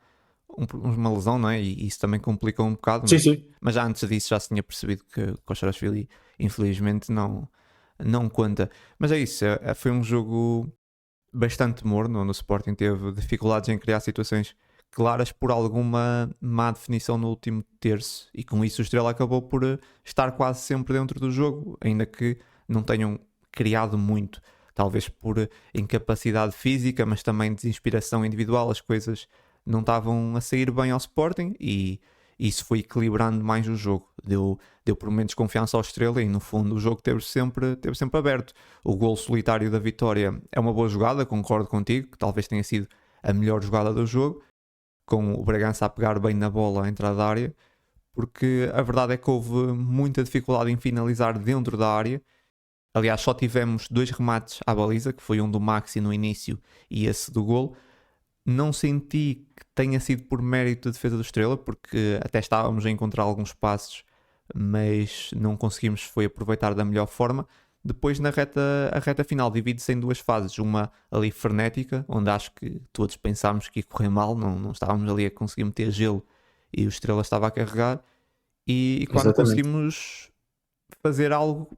lesão, não é? E isso também complica um bocado. Sim. Mas já antes disso já se tinha percebido que o Kosciuszko infelizmente não conta. Mas é isso, foi um jogo bastante morno, onde o Sporting teve dificuldades em criar situações claras por alguma má definição no último terço, e com isso o Estrela acabou por estar quase sempre dentro do jogo, ainda que não tenham criado muito, talvez por incapacidade física, mas também desinspiração individual. As coisas não estavam a sair bem ao Sporting e isso foi equilibrando mais o jogo, deu por menos confiança ao Estrela e no fundo o jogo teve sempre aberto. O golo solitário da vitória é uma boa jogada, concordo contigo, que talvez tenha sido a melhor jogada do jogo, com o Bragança a pegar bem na bola à entrada da área, porque a verdade é que houve muita dificuldade em finalizar dentro da área. Aliás, só tivemos 2 remates à baliza, que foi um do Maxi no início e esse do golo. Não senti que tenha sido por mérito da defesa do Estrela, porque até estávamos a encontrar alguns passos, mas não conseguimos foi aproveitar da melhor forma. Depois a reta final divide-se em 2 fases, uma ali frenética, onde acho que todos pensámos que ia correr mal, não estávamos ali a conseguir meter gelo e o Estrela estava a carregar, e quando Exatamente. conseguimos fazer algo,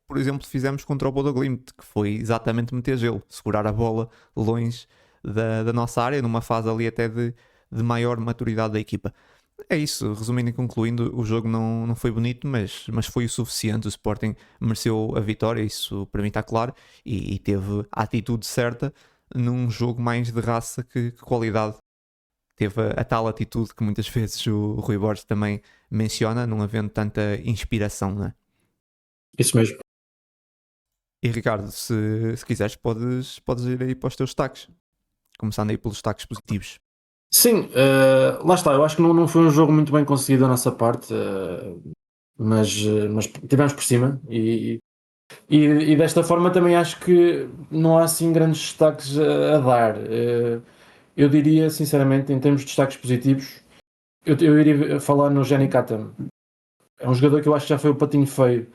por exemplo, fizemos contra o Bodo Glimt, que foi exatamente meter gelo, segurar a bola longe da nossa área, numa fase ali até de maior maturidade da equipa. É isso, resumindo e concluindo, o jogo não foi bonito, mas foi o suficiente. O Sporting mereceu a vitória, isso para mim está claro, e teve a atitude certa num jogo mais de raça que qualidade. Teve a tal atitude que muitas vezes o Rui Borges também menciona, não havendo tanta inspiração, não é? Isso mesmo. E Ricardo, se quiseres, podes ir aí para os teus destaques, começando aí pelos destaques positivos. Sim, lá está. Eu acho que não foi um jogo muito bem conseguido da nossa parte, mas tivemos por cima e desta forma também acho que não há assim grandes destaques a dar. Eu diria, sinceramente, em termos de destaques positivos, eu iria falar no Jenny Katam. É um jogador que eu acho que já foi o patinho feio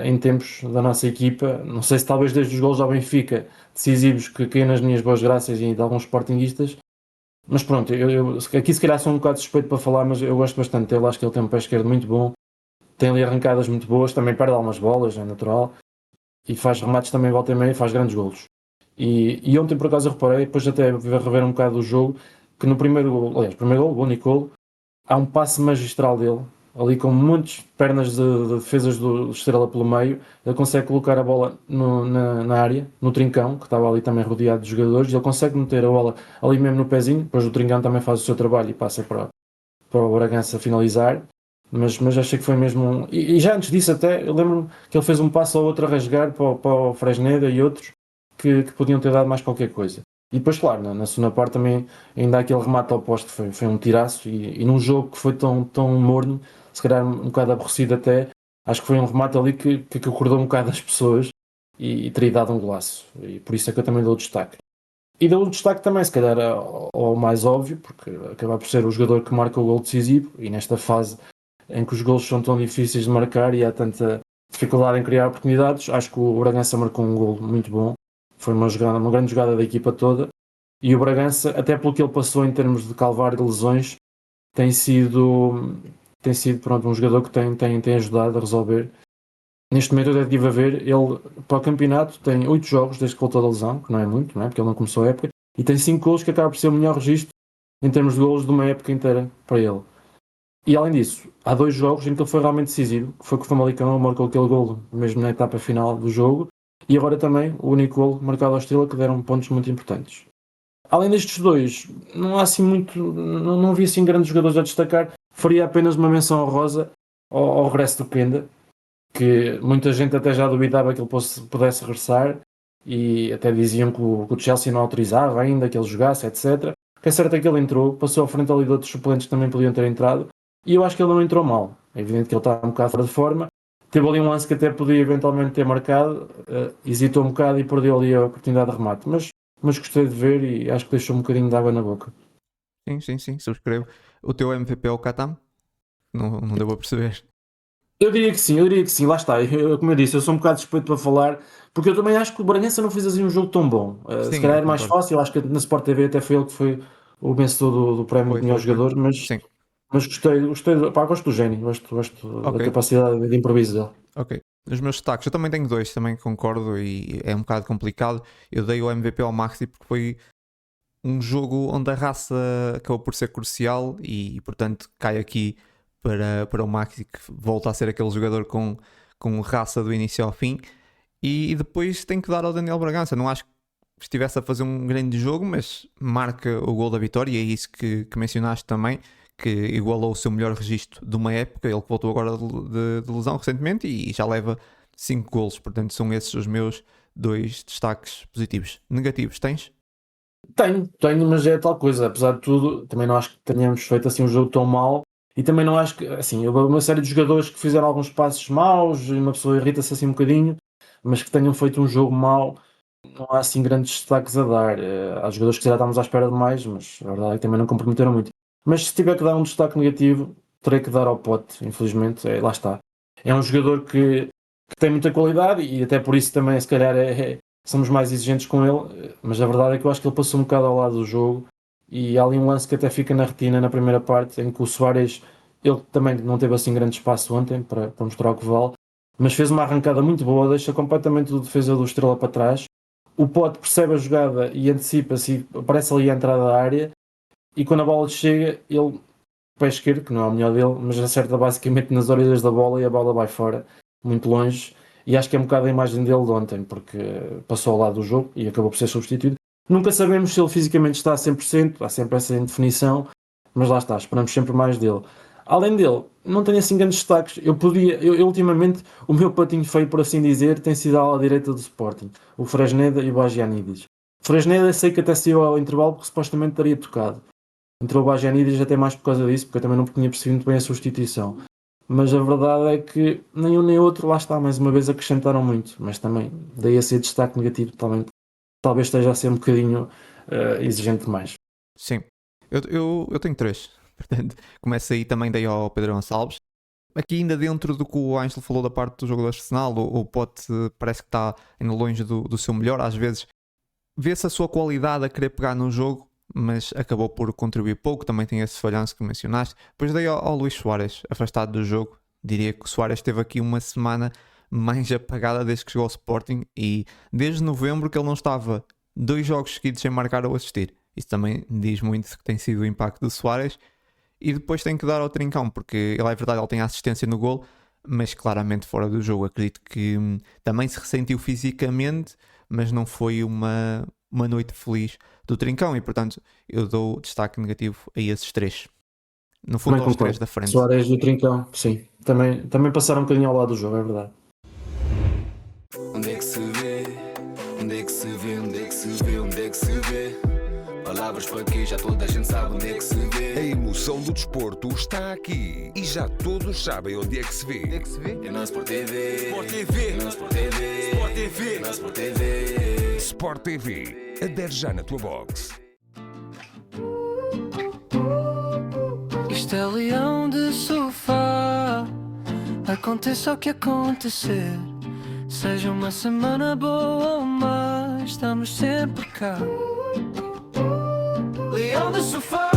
em tempos da nossa equipa. Não sei se talvez desde os golos ao Benfica, decisivos que caíram nas minhas boas graças e de alguns sportinguistas. Mas pronto, eu aqui se calhar sou um bocado suspeito para falar, mas eu gosto bastante dele. Acho que ele tem um pé esquerdo muito bom, tem ali arrancadas muito boas, também perde algumas bolas, é natural, e faz remates também volta e meia, faz grandes golos. E ontem por acaso eu reparei, depois até rever um bocado o jogo, que no primeiro gol, aliás, primeiro gol, o único gol, há um passe magistral dele, ali com muitas pernas de defesas do Estrela pelo meio, ele consegue colocar a bola na área, no trincão, que estava ali também rodeado de jogadores, e ele consegue meter a bola ali mesmo no pezinho, depois o trincão também faz o seu trabalho e passa para o Bragança finalizar, mas achei que foi mesmo e já antes disso até, eu lembro-me que ele fez um passo ou outro a rasgar para o Fresneda e outros que podiam ter dado mais qualquer coisa. E depois, claro, na segunda parte também ainda aquele remate ao poste foi um tiraço e num jogo que foi tão morno, se calhar um bocado aborrecido até, acho que foi um remate ali que acordou um bocado as pessoas e teria dado um golaço. E por isso é que eu também dou destaque. E dou destaque também, se calhar, ao mais óbvio, porque acaba por ser o jogador que marca o gol decisivo e nesta fase em que os golos são tão difíceis de marcar e há tanta dificuldade em criar oportunidades, acho que o Bragança marcou um gol muito bom. Foi uma grande jogada da equipa toda e o Bragança, até pelo que ele passou em termos de calvário de lesões, tem sido pronto, um jogador que tem ajudado a resolver. Neste momento eu estive a ver, ele para o campeonato tem 8 jogos desde que voltou da lesão, que não é muito, não é? Porque ele não começou a época, e tem 5 golos, que acaba por ser o melhor registro em termos de golos de uma época inteira para ele. E além disso, há 2 jogos em que ele foi realmente decisivo, que foi com o Famalicão, ele marcou aquele golo mesmo na etapa final do jogo, e agora também o único golo marcado ao Estrela, que deram pontos muito importantes. Além destes 2, não há assim muito, não vi assim grandes jogadores a destacar, faria apenas uma menção honrosa ao regresso do Penda, que muita gente até já duvidava que ele pudesse regressar e até diziam que o Chelsea não autorizava ainda que ele jogasse, etc. O que é certo é que ele entrou, passou à frente ali de outros suplentes que também podiam ter entrado e eu acho que ele não entrou mal. É evidente que ele está um bocado fora de forma, teve ali um lance que até podia eventualmente ter marcado, hesitou um bocado e perdeu ali a oportunidade de remate, mas gostei de ver e acho que deixou um bocadinho de água na boca. Sim, subscrevo. O teu MVP é o Katam? Não deu a perceber. Eu diria que sim, lá está. Como eu disse, eu sou um bocado suspeito para falar, porque eu também acho que o Bragança não fez assim um jogo tão bom. Sim, se calhar era mais concordo. fácil, acho que na Sport TV até foi ele que foi o vencedor do prémio de melhor jogador, mas Sim, gosto do gênio, gosto da ok. capacidade de improviso dele. Ok. Os meus destaques, eu também tenho 2, também concordo e é um bocado complicado. Eu dei o MVP ao Maxi porque foi um jogo onde a raça acabou por ser crucial e portanto cai aqui para o Maxi, que volta a ser aquele jogador com raça do início ao fim. E depois tem que dar ao Daniel Bragança. Não acho que estivesse a fazer um grande jogo, mas marca o gol da vitória e é isso que mencionaste também, que igualou o seu melhor registro de uma época, ele que voltou agora de lesão recentemente e já leva 5 golos, portanto são esses os meus 2 destaques positivos. Negativos, tens? Tenho, mas é tal coisa, apesar de tudo, também não acho que tenhamos feito assim um jogo tão mau e também não acho que, assim, houve uma série de jogadores que fizeram alguns passos maus e uma pessoa irrita-se assim um bocadinho, mas que tenham feito um jogo mau, não há assim grandes destaques a dar. Há jogadores que já estávamos à espera de mais, mas a verdade é que também não comprometeram muito. Mas se tiver que dar um destaque negativo, terei que dar ao Pote, infelizmente, lá está. É um jogador que tem muita qualidade e até por isso também, se calhar, somos mais exigentes com ele, mas a verdade é que eu acho que ele passou um bocado ao lado do jogo e há ali um lance que até fica na retina na primeira parte, em que o Soares, ele também não teve assim grande espaço ontem para mostrar o que vale, mas fez uma arrancada muito boa, deixa completamente o defesa do Estrela para trás. o Pote percebe a jogada e antecipa-se e aparece ali à entrada da área, e quando a bola chega, ele, pé esquerdo, que não é o melhor dele, mas acerta basicamente nas orelhas da bola e a bola vai fora, muito longe, e acho que é um bocado a imagem dele de ontem, porque passou ao lado do jogo e acabou por ser substituído. Nunca sabemos se ele fisicamente está a 100%, há sempre essa indefinição, mas lá está, esperamos sempre mais dele. Além dele, não tenho assim grandes destaques. Eu ultimamente, o meu patinho feio, por assim dizer, tem sido a ala direita do Sporting, o Fresneda e o Bagianidis. O Fresneda sei que até saiu ao intervalo porque supostamente estaria tocado. Entrou o Bagianidis até mais por causa disso, porque eu também não tinha percebido muito bem a substituição. Mas a verdade é que nem um nem outro, lá está, mais uma vez acrescentaram muito, mas também daí a ser destaque negativo, talvez esteja a ser um bocadinho exigente demais. Sim, eu tenho 3. Portanto, começa aí também daí ao Pedro Gonçalves. Aqui ainda dentro do que o Ângelo falou da parte do jogo do Arsenal, o Pote parece que está ainda longe do seu melhor. Às vezes vê-se a sua qualidade a querer pegar no jogo, mas acabou por contribuir pouco. Também tem esse falhanço que mencionaste. Depois daí ao Luís Soares, afastado do jogo. Diria que o Soares teve aqui uma semana mais apagada desde que chegou ao Sporting, e desde novembro que ele não estava 2 jogos seguidos sem marcar ou assistir. Isso também diz muito que tem sido o impacto do Soares. E depois tem que dar ao Trincão, porque ele é verdade, ele tem a assistência no gol, mas claramente fora do jogo. Acredito que também se ressentiu fisicamente, mas não foi uma noite feliz do Trincão, e portanto eu dou destaque negativo a esses 3. No fundo, Também aos 3 concordo. da frente. Soares e o Trincão, sim. Também passaram um bocadinho ao lado do jogo, é verdade. Onde é que se vê? Onde é que se vê? Onde é que se vê? Onde é que se vê? Palavras para quê? Já toda a gente sabe onde é que se vê. A emoção do desporto está aqui e já todos sabem onde é que se vê. É na Sport TV. Sport TV. É na Sport TV. Sport TV. É na Sport TV. Sport TV. Adere já na tua box. Isto é leão de sofá. Aconteça o que acontecer, seja uma semana boa ou má, estamos sempre cá. Leão de sofá.